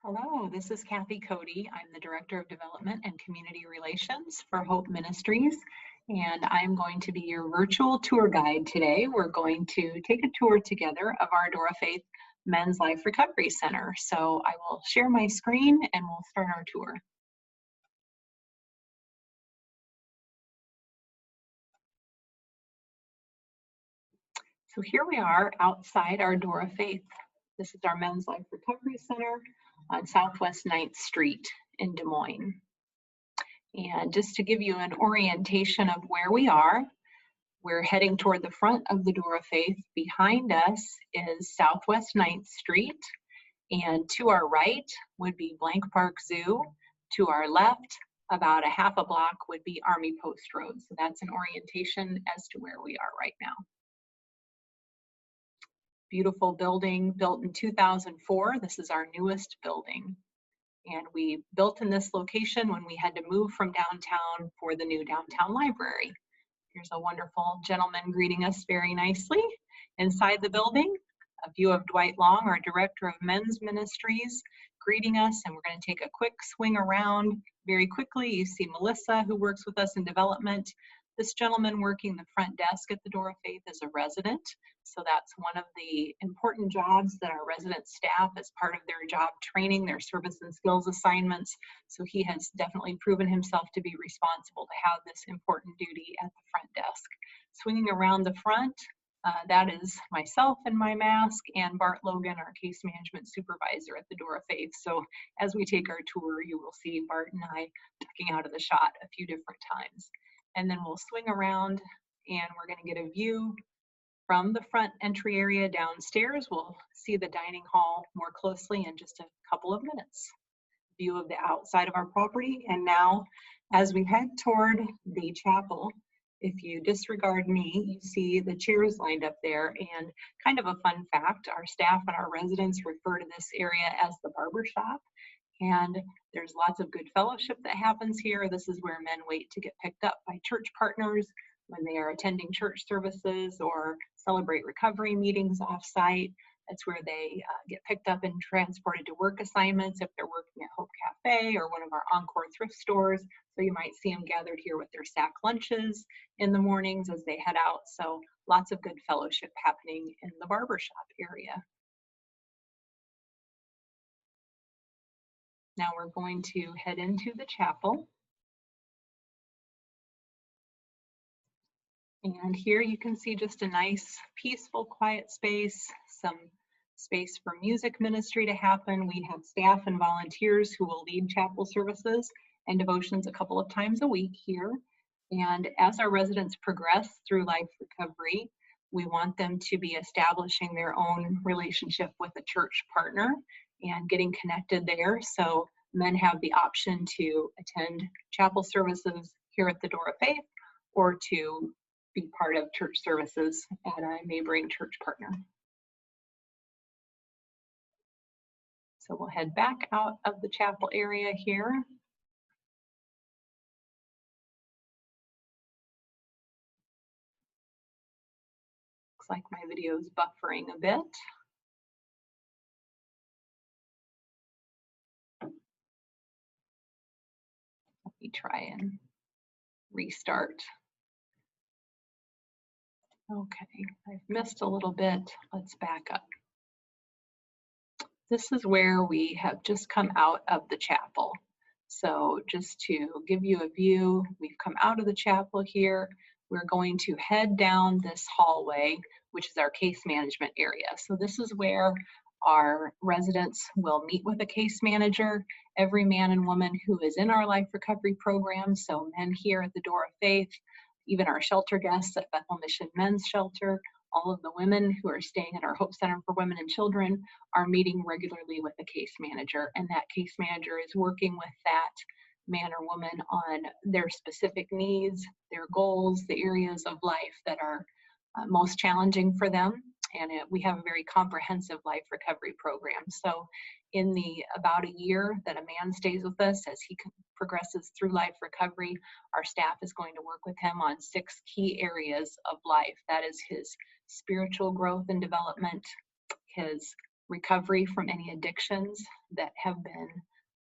Hello, this is Kathy Coady. I'm the Director of Development and Community Relations for Hope Ministries, and I'm going to be your virtual tour guide today. We're going to take a tour together of our Door of Faith Men's Life Recovery Center. So I will share my screen and we'll start our tour. So here we are outside our Door of Faith. This is our Men's Life Recovery Center on Southwest 9th Street in Des Moines. And just to give you an orientation of where we are, we're heading toward the front of the Door of Faith. Behind us is Southwest 9th Street, and to our right would be Blank Park Zoo. To our left, about a half a block, would be Army Post Road. So that's an orientation as to where we are right now. Beautiful building, built in 2004. This is our newest building. And we built in this location when we had to move from downtown for the new downtown library. Here's a wonderful gentleman greeting us very nicely. Inside the building, a view of Dwight Long, our Director of Men's Ministries, greeting us, and we're going to take a quick swing around very quickly. You see Melissa, who works with us in development. This gentleman working the front desk at the Door of Faith is a resident, so that's one of the important jobs that our resident staff, as part of their job training, their service and skills assignments. So he has definitely proven himself to be responsible to have this important duty at the front desk. Swinging around the front, that is myself in my mask, and Bart Logan, our case management supervisor at the Door of Faith. So as we take our tour, you will see Bart and I ducking out of the shot a few different times. And then we'll swing around and we're going to get a view from the front entry area downstairs. We'll see the dining hall more closely in just a couple of minutes. View of the outside of our property. And now, as we head toward the chapel, if you disregard me, you see the chairs lined up there. And kind of a fun fact, our staff and our residents refer to this area as the barber shop. And there's lots of good fellowship that happens here. This is where men wait to get picked up by church partners when they are attending church services or celebrate recovery meetings off-site. That's where they get picked up and transported to work assignments if they're working at Hope Cafe or one of our Encore thrift stores. So you might see them gathered here with their sack lunches in the mornings as they head out. So lots of good fellowship happening in the barbershop area. Now we're going to head into the chapel. And here you can see just a nice, peaceful, quiet space, some space for music ministry to happen. We have staff and volunteers who will lead chapel services and devotions a couple of times a week here. And as our residents progress through life recovery, we want them to be establishing their own relationship with a church partner and getting connected there. So men have the option to attend chapel services here at the Door of Faith or to be part of church services at a neighboring church partner. So we'll head back out of the chapel area here. Looks like my video is buffering a bit. Let me try and restart. Okay, I've missed a little bit. Let's back up. This is where we have just come out of the chapel. So just to give you a view, we've come out of the chapel here. We're going to head down this hallway, which is our case management area. So this is where our residents will meet with a case manager. Every man and woman who is in our life recovery program, so men here at the Door of Faith, even our shelter guests at Bethel Mission Men's Shelter, all of the women who are staying at our Hope Center for Women and Children are meeting regularly with a case manager, and that case manager is working with that man or woman on their specific needs, their goals, the areas of life that are most challenging for them. And we have a very comprehensive life recovery program. So in the about a year that a man stays with us as he progresses through life recovery, our staff is going to work with him on 6 key areas of life. That is his spiritual growth and development, his recovery from any addictions that have been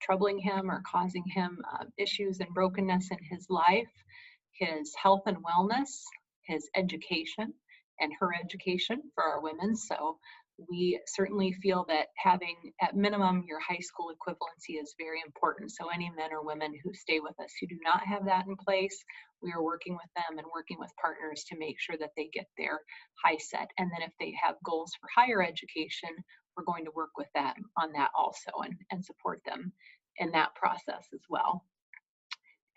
troubling him or causing him issues and brokenness in his life, his health and wellness, his education, and her education for our women. So we certainly feel that having at minimum your high school equivalency is very important. So any men or women who stay with us who do not have that in place, we are working with them and working with partners to make sure that they get their high set. And then if they have goals for higher education, we're going to work with them on that also and support them in that process as well.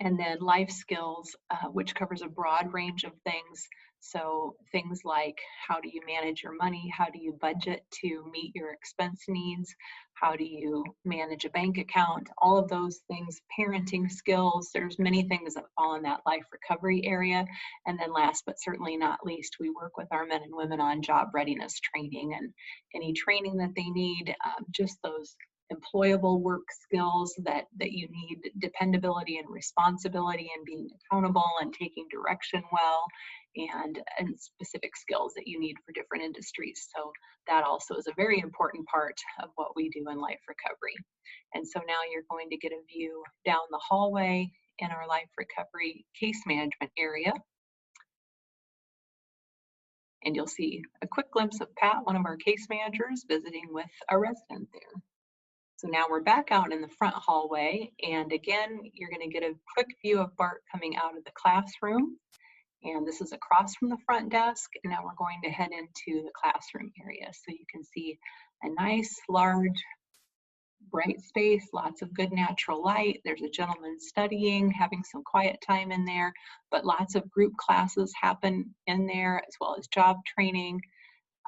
And then life skills, which covers a broad range of things. So things like how do you manage your money? How do you budget to meet your expense needs? How do you manage a bank account? All of those things, parenting skills, there's many things that fall in that life recovery area. And then last but certainly not least, we work with our men and women on job readiness training and any training that they need, just those employable work skills that you need, dependability and responsibility and being accountable and taking direction well, and specific skills that you need for different industries. So that also is a very important part of what we do in life recovery. And so now you're going to get a view down the hallway in our life recovery case management area. And you'll see a quick glimpse of Pat, one of our case managers, visiting with a resident there. So now we're back out in the front hallway, and again, you're going to get a quick view of Bart coming out of the classroom. And this is across from the front desk, and now we're going to head into the classroom area. So you can see a nice, large, bright space, lots of good natural light. There's a gentleman studying, having some quiet time in there, but lots of group classes happen in there, as well as job training.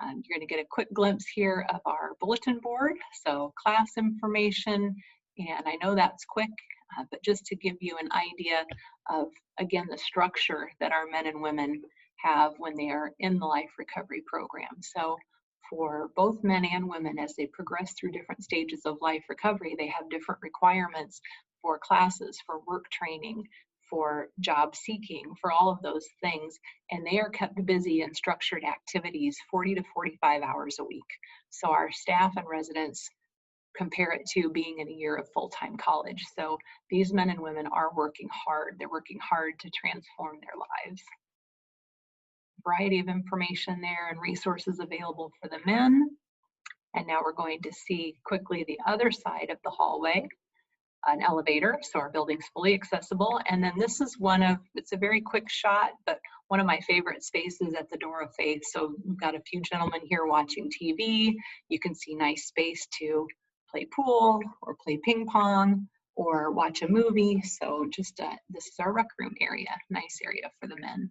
You're going to get a quick glimpse here of our bulletin board, so class information, and I know that's quick, but just to give you an idea of, again, the structure that our men and women have when they are in the life recovery program. So for both men and women, as they progress through different stages of life recovery, they have different requirements for classes, for work training, for job seeking, for all of those things. And they are kept busy in structured activities 40 to 45 hours a week. So our staff and residents compare it to being in a year of full-time college. So these men and women are working hard. They're working hard to transform their lives. Variety of information there and resources available for the men. And now we're going to see quickly the other side of the hallway, an elevator, so our building's fully accessible. And then this is it's a very quick shot, but one of my favorite spaces at the Door of Faith. So we've got a few gentlemen here watching TV. You can see nice space to play pool or play ping pong or watch a movie. So just this is our rec room area, nice area for the men.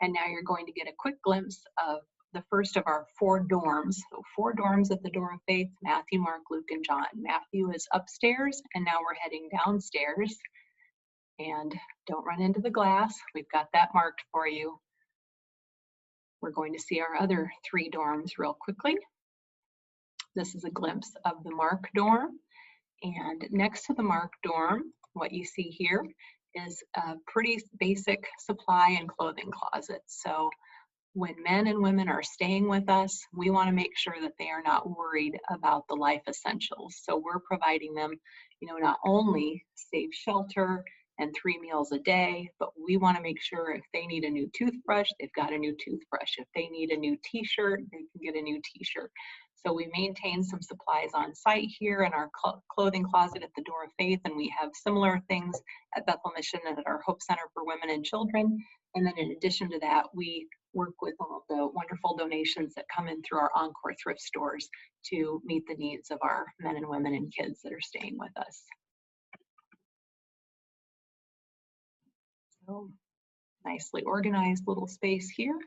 And now you're going to get a quick glimpse of the first of our 4 dorms. So 4 dorms at the Door of Faith: Matthew, Mark, Luke, and John. Matthew is upstairs, and now we're heading downstairs. And don't run into the glass. We've got that marked for you. We're going to see our other 3 dorms real quickly. This is a glimpse of the Mark dorm. And next to the Mark dorm, what you see here is a pretty basic supply and clothing closet. So when men and women are staying with us, we want to make sure that they are not worried about the life essentials. So we're providing them, not only safe shelter and 3 meals a day, but we want to make sure if they need a new toothbrush, they've got a new toothbrush. If they need a new t-shirt, they can get a new t-shirt. So we maintain some supplies on site here in our clothing closet at the Door of Faith, and we have similar things at Bethel Mission and at our Hope Center for Women and Children. And then in addition to that, we work with all the wonderful donations that come in through our Encore thrift stores to meet the needs of our men and women and kids that are staying with us. So nicely organized little space here.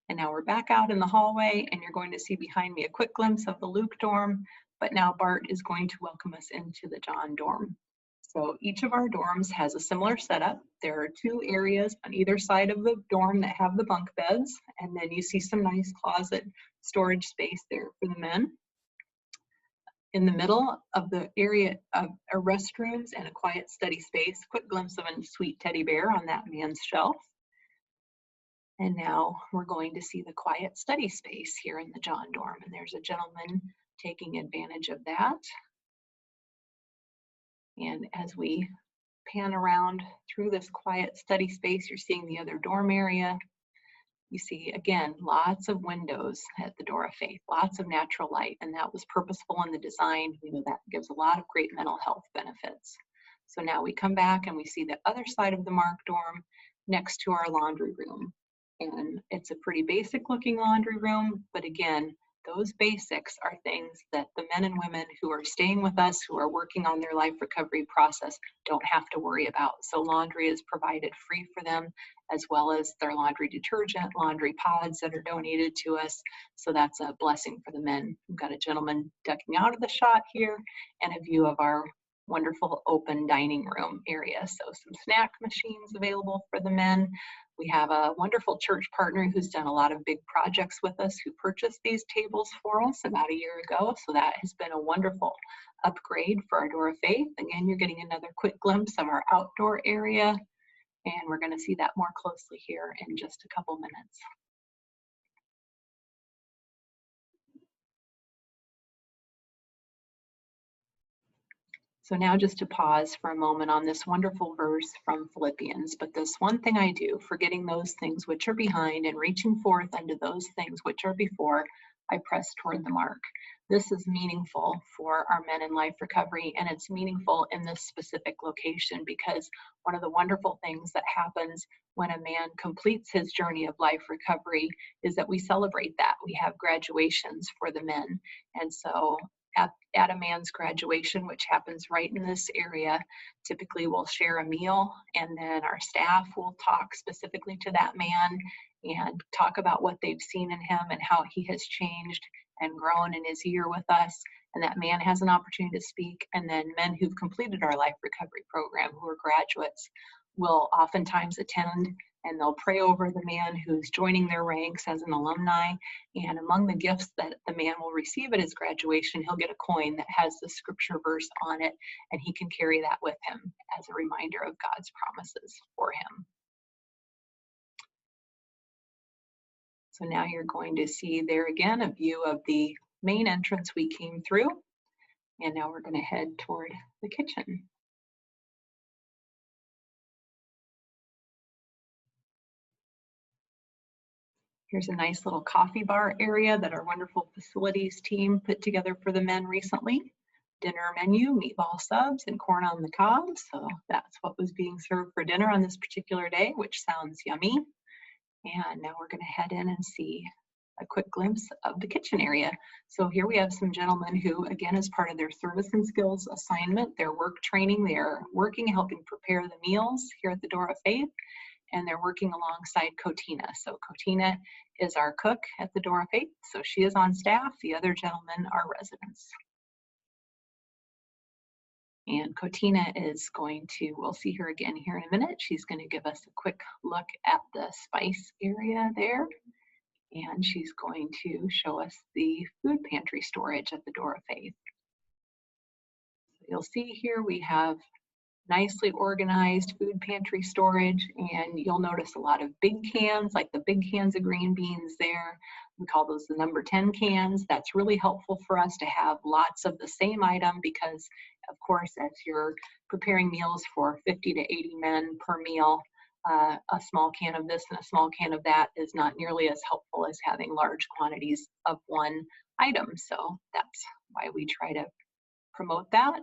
And now we're back out in the hallway, and you're going to see behind me a quick glimpse of the Luke dorm, but now Bart is going to welcome us into the John dorm. So each of our dorms has a similar setup. There are 2 areas on either side of the dorm that have the bunk beds, and then you see some nice closet storage space there for the men. In the middle of the area of restrooms and a quiet study space, quick glimpse of a sweet teddy bear on that man's shelf. And now we're going to see the quiet study space here in the John dorm. And there's a gentleman taking advantage of that. And as we pan around through this quiet study space, you're seeing the other dorm area. You see, again, lots of windows at the Door of Faith, lots of natural light, and that was purposeful in the design. We know that gives a lot of great mental health benefits. So now we come back and we see the other side of the Mark dorm next to our laundry room. And it's a pretty basic looking laundry room, but again, those basics are things that the men and women who are staying with us, who are working on their life recovery process, don't have to worry about. So laundry is provided free for them, as well as their laundry detergent, laundry pods that are donated to us. So that's a blessing for the men. We've got a gentleman ducking out of the shot here and a view of our wonderful open dining room area. So some snack machines available for the men. We have a wonderful church partner who's done a lot of big projects with us, who purchased these tables for us about a year ago. So that has been a wonderful upgrade for our Door of Faith. Again, you're getting another quick glimpse of our outdoor area, and we're going to see that more closely here in just a couple minutes. So now just to pause for a moment on this wonderful verse from Philippians. But this one thing I do, forgetting those things which are behind and reaching forth unto those things which are before, I press toward the mark. This is meaningful for our men in life recovery, and it's meaningful in this specific location because one of the wonderful things that happens when a man completes his journey of life recovery is that we celebrate that. We have graduations for the men. And so at a man's graduation, which happens right in this area, typically we'll share a meal, and then our staff will talk specifically to that man and talk about what they've seen in him and how he has changed and grown in his year with us. And that man has an opportunity to speak. And then men who've completed our life recovery program, who are graduates, will oftentimes attend, and they'll pray over the man who's joining their ranks as an alumni. And among the gifts that the man will receive at his graduation, he'll get a coin that has the scripture verse on it, and he can carry that with him as a reminder of God's promises for him. So now you're going to see there again a view of the main entrance we came through. And now we're going to head toward the kitchen. Here's a nice little coffee bar area that our wonderful facilities team put together for the men recently. Dinner menu, meatball subs and corn on the cob. So that's what was being served for dinner on this particular day, which sounds yummy. And now we're going to head in and see a quick glimpse of the kitchen area. So here we have some gentlemen who, again, as part of their service and skills assignment, their work training, they're working, helping prepare the meals here at the Door of Faith, and they're working alongside Cotina. So Cotina is our cook at the Door of Faith, so she is on staff. The other gentlemen are residents. And Cotina is going to, we'll see her again here in a minute. She's going to give us a quick look at the spice area there. And she's going to show us the food pantry storage at the Door of Faith. So you'll see here we have nicely organized food pantry storage, and you'll notice a lot of big cans, like the big cans of green beans there. We call those the number 10 cans. That's really helpful for us to have lots of the same item because, of course, as you're preparing meals for 50 to 80 men per meal, a small can of this and a small can of that is not nearly as helpful as having large quantities of one item. So that's why we try to promote that.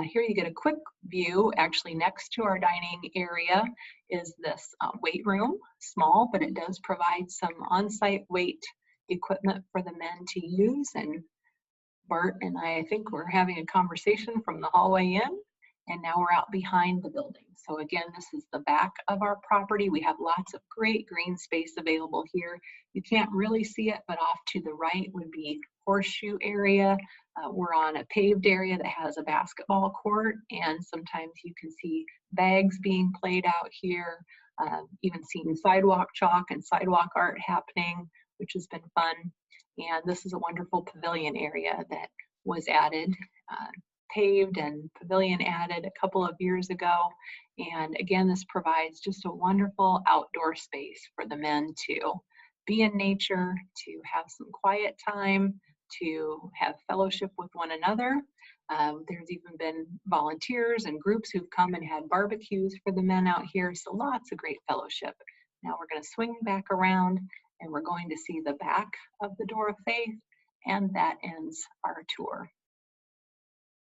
Here you get a quick view. Actually, next to our dining area is this weight room, small, but it does provide some on-site weight equipment for the men to use. And Bart and I think we're having a conversation from the hallway in, and now we're out behind the building. So again, this is the back of our property. We have lots of great green space available here. You can't really see it, but off to the right would be horseshoe area. We're on a paved area that has a basketball court, and sometimes you can see bags being played out here, even seeing sidewalk chalk and sidewalk art happening, which has been fun. And this is a wonderful pavilion area that was added, paved and pavilion added a couple of years ago. And again, this provides just a wonderful outdoor space for the men to be in nature, to have some quiet time, to have fellowship with one another. There's even been volunteers and groups who've come and had barbecues for the men out here, so lots of great fellowship. Now we're going to swing back around and we're going to see the back of the Door of Faith, and that ends our tour.